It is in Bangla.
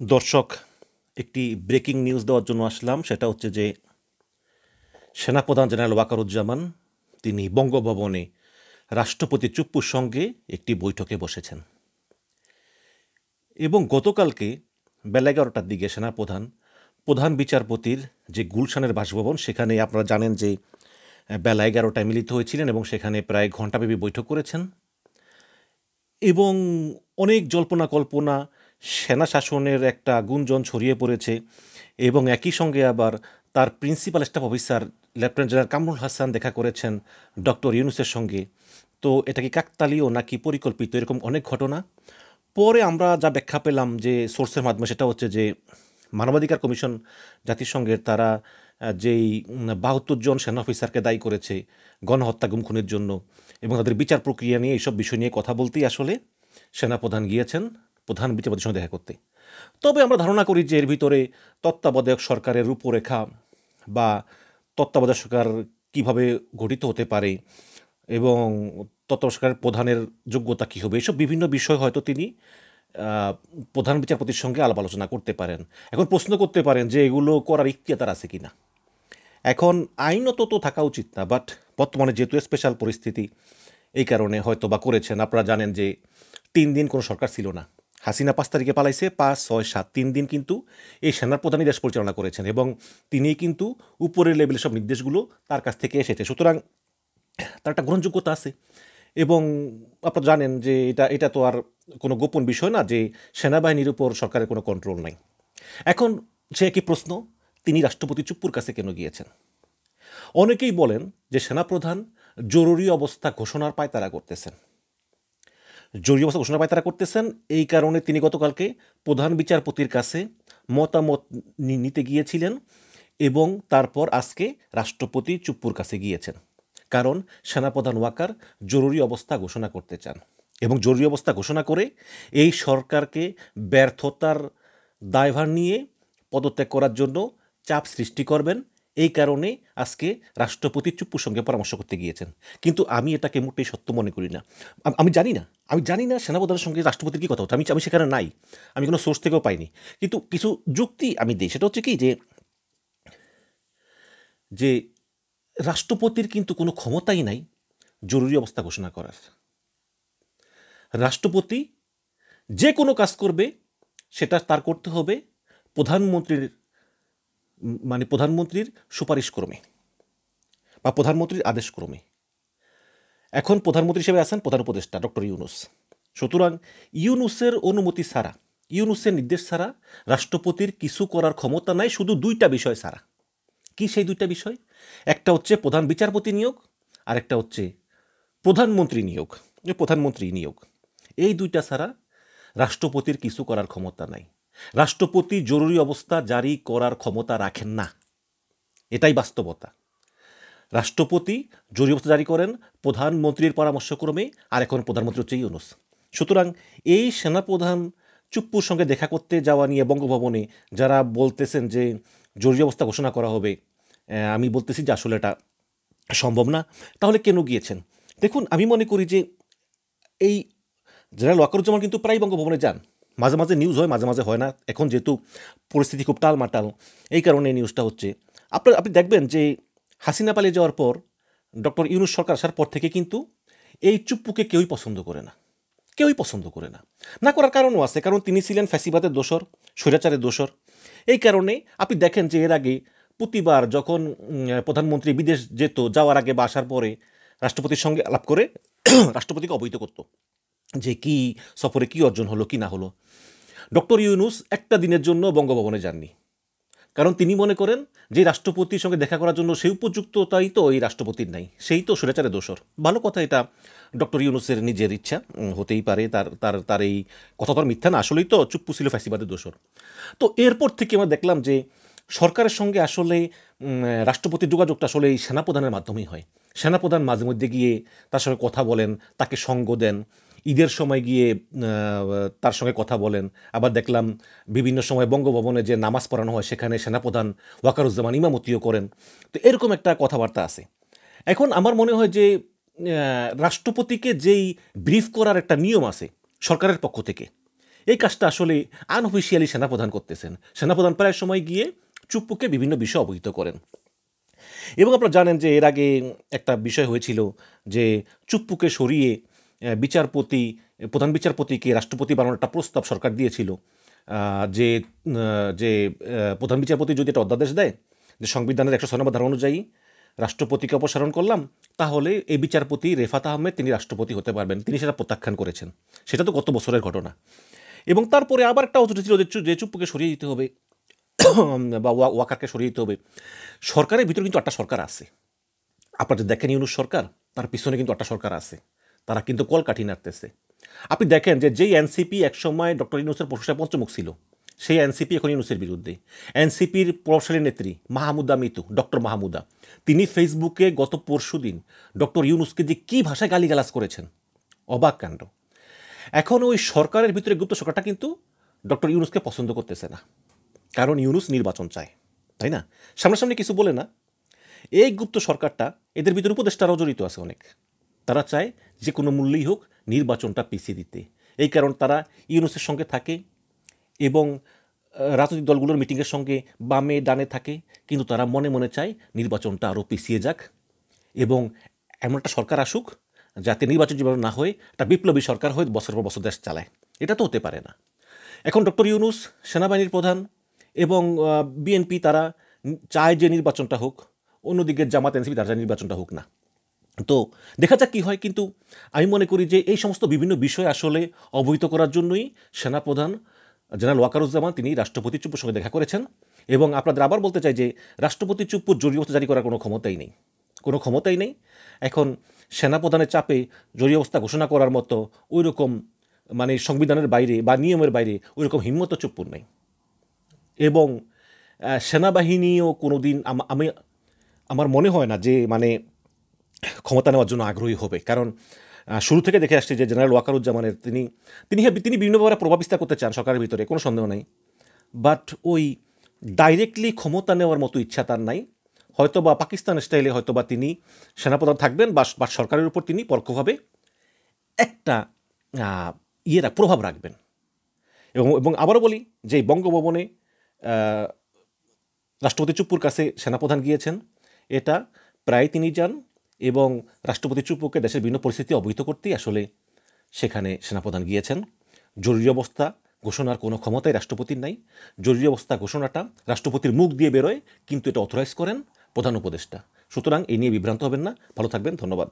দর্শক, একটি ব্রেকিং নিউজ দেওয়ার জন্য আসলাম। সেটা হচ্ছে যে সেনাপ্রধান জেনারেল ওয়াকারুজ্জামান তিনি বঙ্গভবনে রাষ্ট্রপতি চুপ্পুর সঙ্গে একটি বৈঠকে বসেছেন এবং গতকালকে বেলা 11টার দিকে সেনাপ্রধান প্রধান বিচারপতির যে গুলশানের বাসভবন সেখানে আপনারা জানেন যে বেলা 11টায় মিলিত হয়েছিলেন এবং সেখানে প্রায় ঘণ্টাব্যাপী বৈঠক করেছেন এবং অনেক জল্পনা কল্পনা, সেনা শাসনের একটা গুঞ্জন ছড়িয়ে পড়েছে এবং একই সঙ্গে আবার তার principal staff officer lieutenant general Kamrul Hasan দেখা করেছেন ডক্টর ইউনূসের সঙ্গে। তো এটা কি কাকতালীয় নাকি পরিকল্পিত, এরকম অনেক ঘটনা। পরে আমরা যা ব্যাখ্যা পেলাম যে সোর্সের মাধ্যমে, সেটা হচ্ছে যে মানবাধিকার কমিশন জাতিসংঘের তারা যেই ৭২ জন সেনা অফিসারকে দায়ী করেছে গণহত্যা গুম খুনের জন্য এবং তাদের বিচার প্রক্রিয়া নিয়ে এইসব বিষয় নিয়ে কথা বলতেই আসলে সেনাপ্রধান গিয়েছেন প্রধান বিচারপতির সঙ্গে দেখা করতে। তবে আমরা ধারণা করি যে এর ভিতরে তত্ত্বাবধায়ক সরকারের রূপরেখা বা তত্ত্বাবধায়ক সরকার কীভাবে গঠিত হতে পারে এবং তত্ত্বাবধায়ক সরকারের প্রধানের যোগ্যতা কী হবে, এসব বিভিন্ন বিষয় হয়তো তিনি প্রধান বিচারপতির সঙ্গে আলাপ আলোচনা করতে পারেন। এখন প্রশ্ন করতে পারেন যে এগুলো করার ইখতিয়ার আছে কিনা। এখন আইনত তো থাকা উচিত না, বাট বর্তমানে যেহেতু স্পেশাল পরিস্থিতি এই কারণে হয়তো বা করেছেন। আপনারা জানেন যে 3 দিন কোনো সরকার ছিল না। হাসিনা 5 তারিখে পালাইছে, 5, 6, 7 3 দিন কিন্তু এই সেনাপ্রধানই দেশ পরিচালনা করেছেন এবং তিনিই কিন্তু উপরের লেভেলের সব নির্দেশগুলো তার কাছ থেকে এসেছে। সুতরাং তার একটা গ্রহণযোগ্যতা আছে এবং আপনারা জানেন যে এটা তো আর কোনো গোপন বিষয় না যে সেনাবাহিনীর উপর সরকারের কোনো কন্ট্রোল নাই। এখন সে একই প্রশ্ন, তিনি রাষ্ট্রপতি চুপ্পুর কাছে কেন গিয়েছেন? অনেকেই বলেন যে সেনাপ্রধান জরুরি অবস্থা ঘোষণার পায়তারা করতেছেন। জরুরি অবস্থা ঘোষণার পায়তারা করতেছেন এই কারণে তিনি গতকালকে প্রধান বিচারপতির কাছে মতামত নিতে গিয়েছিলেন এবং তারপর আজকে রাষ্ট্রপতি চুপ্পুর কাছে গিয়েছেন। কারণ সেনাপ্রধান ওয়াকার জরুরি অবস্থা ঘোষণা করতে চান এবং জরুরি অবস্থা ঘোষণা করে এই সরকারকে ব্যর্থতার দায়ভার নিয়ে পদত্যাগ করার জন্য চাপ সৃষ্টি করবেন। এই কারণে আজকে রাষ্ট্রপতি চুপ্পুর সঙ্গে পরামর্শ করতে গিয়েছেন। কিন্তু আমি এটাকে মোটেই সত্য মনে করি না। আমি জানি না সেনাপ্রধানের সঙ্গে রাষ্ট্রপতির কী কথা হচ্ছে। আমি সেখানে নাই, আমি কোনো সোর্স থেকেও পাইনি। কিন্তু কিছু যুক্তি আমি দিই। সেটা হচ্ছে কি যে যে রাষ্ট্রপতির কিন্তু কোনো ক্ষমতাই নাই জরুরি অবস্থা ঘোষণা করার। রাষ্ট্রপতি যে কোনো কাজ করবে সেটা তার করতে হবে প্রধানমন্ত্রীর প্রধানমন্ত্রীর সুপারিশ ক্রমে বা প্রধানমন্ত্রীর আদেশ ক্রমে। এখন প্রধানমন্ত্রী হিসেবে আছেন প্রধান উপদেষ্টা ডক্টর ইউনূস। সুতরাং ইউনূসের অনুমতি ছাড়া, ইউনূসের নির্দেশ ছাড়া রাষ্ট্রপতির কিছু করার ক্ষমতা নাই, শুধু 2টা বিষয় ছাড়া। কি সেই 2টা বিষয়? একটা হচ্ছে প্রধান বিচারপতি নিয়োগ, আর একটা হচ্ছে প্রধানমন্ত্রী নিয়োগ। প্রধানমন্ত্রী নিয়োগ, এই 2টা ছাড়া রাষ্ট্রপতির কিছু করার ক্ষমতা নাই। রাষ্ট্রপতি জরুরি অবস্থা জারি করার ক্ষমতা রাখেন না, এটাই বাস্তবতা। রাষ্ট্রপতি জরুরি অবস্থা জারি করেন প্রধানমন্ত্রীর পরামর্শক্রমে, আর এখন প্রধানমন্ত্রী হচ্ছে ইউনূস। সুতরাং এই সেনাপ্রধান চুপ্পুর সঙ্গে দেখা করতে যাওয়া নিয়ে বঙ্গভবনে যারা বলতেছেন যে জরুরি অবস্থা ঘোষণা করা হবে, আমি বলতেছি যে আসলে এটা সম্ভব না। তাহলে কেন গিয়েছেন? দেখুন, আমি মনে করি যে এই জেনারেল ওয়াকারুজ্জামান কিন্তু প্রায় বঙ্গভবনে যান। মাঝে মাঝে নিউজ হয়, মাঝে মাঝে হয় না। এখন যেহেতু পরিস্থিতি খুব টালমাটাল, এই কারণে এই নিউজটা হচ্ছে। আপনি দেখবেন যে হাসিনা পালিয়ে যাওয়ার পর ডক্টর ইউনূস সরকার আসার পর থেকে কিন্তু এই চুপ্পুকে কেউই পছন্দ করে না, কেউই পছন্দ করে না। না করার কারণও আছে, কারণ তিনি ছিলেন ফ্যাসিবাদের দোসর, স্বৈরাচারের দোসর। এই কারণে আপনি দেখেন যে এর আগে প্রতিবার যখন প্রধানমন্ত্রী বিদেশ যেত, যাওয়ার আগে বা আসার পরে রাষ্ট্রপতির সঙ্গে আলাপ করে রাষ্ট্রপতিকে অবহিত করত যে কি সফরে কি অর্জন হলো কি না হলো। ডক্টর ইউনূস একটা দিনের জন্য বঙ্গভবনে যাননি, কারণ তিনি মনে করেন যে রাষ্ট্রপতির সঙ্গে দেখা করার জন্য সেই উপযুক্ততাই তো এই রাষ্ট্রপতির নাই, সেই তো স্বৈরাচারের দোসর। ভালো কথা, এটা ডক্টর ইউনূসের নিজের ইচ্ছা, হতেই পারে। তার তার তার এই কথা তো আর মিথ্যা না, আসলেই তো চুপ্পু ছিল ফ্যাসিবাদের দোসর। তো এরপর থেকে আমরা দেখলাম যে সরকারের সঙ্গে আসলে রাষ্ট্রপতির যোগাযোগটা আসলে এই সেনাপ্রধানের মাধ্যমেই হয়। সেনাপ্রধান মাঝে মধ্যে গিয়ে তার সঙ্গে কথা বলেন, তাকে সঙ্গ দেন, ঈদের সময় গিয়ে তার সঙ্গে কথা বলেন। আবার দেখলাম বিভিন্ন সময় বঙ্গভবনে যে নামাজ পড়ানো হয় সেখানে সেনাপ্রধান ওয়াকারুজ্জামান ইমামতিও করেন। তো এরকম একটা কথাবার্তা আছে। এখন আমার মনে হয় যে রাষ্ট্রপতিকে যেই ব্রিফ করার একটা নিয়ম আছে সরকারের পক্ষ থেকে, এই কাজটা আসলে আনঅফিসিয়ালি সেনাপ্রধান করতেছেন। সেনাপ্রধান প্রায় সময় গিয়ে চুপ্পুকে বিভিন্ন বিষয় অবহিত করেন। এবং আপনারা জানেন যে এর আগে একটা বিষয় হয়েছিল যে চুপ্পুকে সরিয়ে বিচারপতি প্রধান বিচারপতিকে রাষ্ট্রপতি বানানোর একটা প্রস্তাব সরকার দিয়েছিল। যে প্রধান বিচারপতি যদি একটা অধ্যাদেশ দেয় যে সংবিধানের 106 নম্বর ধারা অনুযায়ী রাষ্ট্রপতিকে অপসারণ করলাম, তাহলে এই বিচারপতি রেফাত আহমেদ তিনি রাষ্ট্রপতি হতে পারবেন। তিনি সেটা প্রত্যাখ্যান করেছেন। সেটা তো গত বছরের ঘটনা। এবং তারপরে আবার একটা অজুহাত ছিল যে চুপ্পুকে সরিয়ে দিতে হবে বা ওয়াকারকে সরিয়ে দিতে হবে। সরকারের ভিতরে কিন্তু একটা সরকার আছে। আপনারা দেখেন ইউনূস সরকার, তার পিছনে কিন্তু একটা সরকার আছে। তারা কিন্তু কলকাঠি নাড়তেছে। আপনি দেখেন যে যেই এনসিপি একসময় ডক্টর ইউনূসের প্রশংসায় পঞ্চমুখ ছিল, সেই এনসিপি এখন ইউনূসের বিরুদ্ধে। এনসিপির প্রভাবশালী নেত্রী মাহমুদা মিতু, ডক্টর মাহমুদা, তিনি ফেসবুকে গত পরশুদিন ডক্টর ইউনূসকে যে কী ভাষায় গালিগালাজ করেছেন, অবাক কাণ্ড। এখন ওই সরকারের ভিতরে গুপ্ত সরকারটা কিন্তু ডক্টর ইউনূসকে পছন্দ করতেছে না, কারণ ইউনূস নির্বাচন চায়, তাই না? সামনাসামনি কিছু বলে না। এই গুপ্ত সরকারটা, এদের ভিতরে উপদেষ্টারাও জড়িত আছে অনেক। তারা চায় যে কোনো মূল্যেই হোক নির্বাচনটা পিছিয়ে দিতে। এই কারণ তারা ইউনূসের সঙ্গে থাকে এবং রাজনৈতিক দলগুলোর মিটিংয়ের সঙ্গে বামে ডানে থাকে, কিন্তু তারা মনে মনে চায় নির্বাচনটা আরও পিছিয়ে যাক এবং এমন একটা সরকার আসুক যাতে নির্বাচন যেভাবে না হয়ে একটা বিপ্লবী সরকার হয়ে বছর পর বছর দেশ চালায়। এটা তো হতে পারে না। এখন ডক্টর ইউনূস সেনাবাহিনীর প্রধান এবং বিএনপি তারা চায় যে নির্বাচনটা হোক, অন্যদিকে জামাত এনসিপি তারা চায় নির্বাচনটা হোক না। তো দেখা যাক কী হয়। কিন্তু আমি মনে করি যে এই সমস্ত বিভিন্ন বিষয় আসলে অবহিত করার জন্যই সেনাপ্রধান জেনারেল ওয়াকারুজ্জামান তিনি রাষ্ট্রপতি চুপ্পুর সঙ্গে দেখা করেছেন। এবং আপনাদের আবার বলতে চাই যে রাষ্ট্রপতি চুপ্পুর জরুরি অবস্থা জারি করার কোনো ক্ষমতাই নেই। এখন সেনাপ্রধানের চাপে জরুরি অবস্থা ঘোষণা করার মতো ওই রকম মানে সংবিধানের বাইরে বা নিয়মের বাইরে ওই রকম হিম্মত চুপ্পুর নেই। এবং সেনাবাহিনীও কোনো দিন আমার মনে হয় না যে মানে ক্ষমতা নেওয়ার জন্য আগ্রহী হবে। কারণ শুরু থেকে দেখে আসছে যে জেনারেল ওয়াকারুজ্জামানের তিনি বিভিন্নভাবে প্রভাব বিস্তার করতে চান সরকারের ভিতরে, কোনো সন্দেহ নাই। বাট ওই ডাইরেক্টলি ক্ষমতা নেওয়ার মতো ইচ্ছা তার নাই। হয়তো বা পাকিস্তান স্টাইলে হয়তো বা তিনি সেনাপ্রধান থাকবেন বা সরকারের উপর তিনি পরোক্ষভাবে একটা প্রভাব রাখবেন। এবং আবারও বলি যে বঙ্গভবনে রাষ্ট্রপতি চুপ্পুর কাছে সেনাপ্রধান গিয়েছেন, এটা প্রায় তিনি যান এবং রাষ্ট্রপতি চুপ্পুকে দেশের বিভিন্ন পরিস্থিতি অবহিত করতেই আসলে সেখানে সেনাপ্রধান গিয়েছেন। জরুরি অবস্থা ঘোষণার কোনো ক্ষমতাই রাষ্ট্রপতির নাই। জরুরি অবস্থা ঘোষণাটা রাষ্ট্রপতির মুখ দিয়ে বেরোয়, কিন্তু এটা অথরাইজ করেন প্রধান উপদেষ্টা। সুতরাং এই নিয়ে বিভ্রান্ত হবেন না। ভালো থাকবেন। ধন্যবাদ।